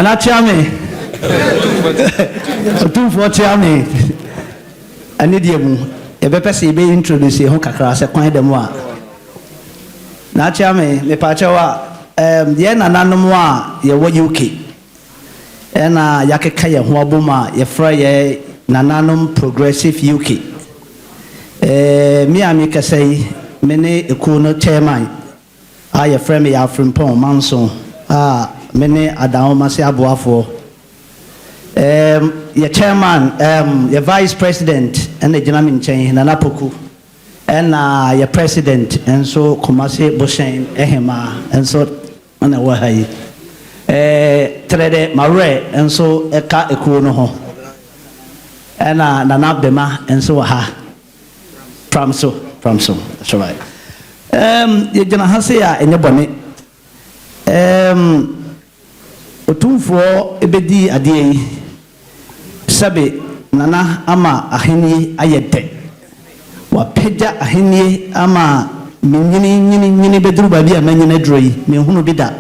Nana Chame. Two for Chame. I need you. A better be introduced here, Honkakras, a point de moi. Nachame, me pachawa, Nananom, your UK. And Yakakaya Wabuma, your Friday Nananom Progressive UK. Me, I say, many a cool chairman. I a friend me out from Pong Manson. Many Adaomasi Abuafo. Your chairman, your vice president, and the gentleman chain, Nanapoku, and your president, and so Kumasi Boshain, Ehema, and so on the way. Trade Mare, and so Eka Ekuno, and Nanabdema, and so ha. From so, that's right. You can have in your bonnet. Two for ebedi adie sabe nana ama ahini ayete wa peja ahini ama nyini bedru ba bia manyina droi me hunu bida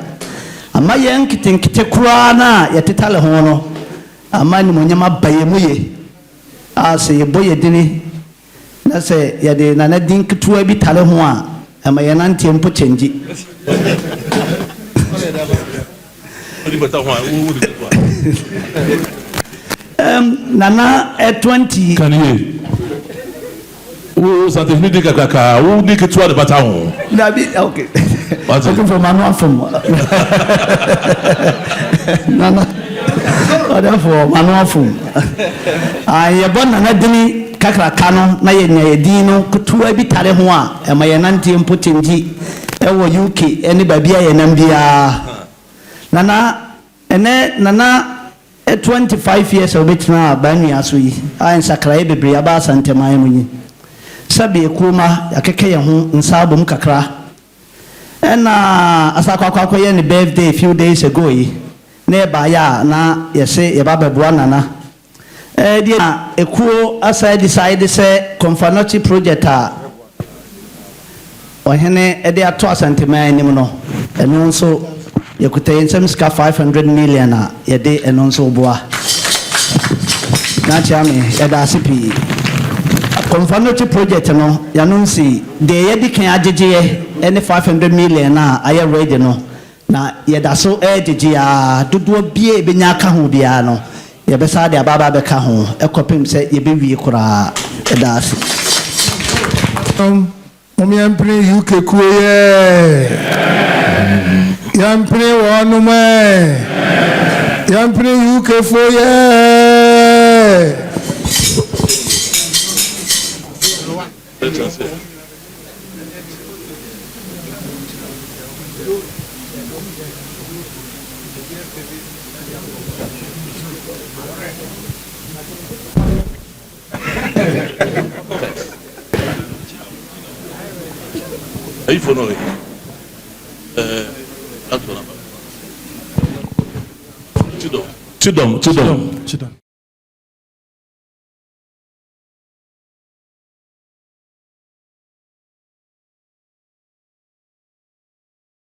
ama yen kitenkite kura na yetetale ho no ama ni monyama bayemu ye ase yeboye dini na se yede nana din ketua bi tale ho a ama yenantie mpo chenji Nana at 20. Can you? Who certificate kaka? Who need to the baton? Okay. What's it from Manuel from? Nana. Therefore, Manuel from. I born Nana Dini Kakra Kano, Naya Dino, Kutua Bitare Hoa, and my Nanti and Putinji, Ewo UK, any Babia and Mbia. Nana, and then Nana at 25 years of it now, Bani Asui, I and Sakrae Briaba Santa Miami. Sabi Kuma, Yakaya in Sabum Kakra. And Asaka any birthday a few days ago, nearby ya, na, you say, Yababa Buanana. Dear, a cool as I decided, say, Confanoti project. Or Hene, a dear toss and Timano, and also. You could take some 500 million a day and also boa. Nachami, Edasipi. A conformity project, no, Yanunsi, the Yedikan Ajiji, any 500 million, I already know. Now, Yedaso Edgia, do be a Binyaka Hubiano, Yabesada Baba Becaho, a copim said Yebi Kura, Edasi. Omiampre UK Kuye. Yampre one man. Yampre UK for ye. Are you following? That's what I'm. Chidom.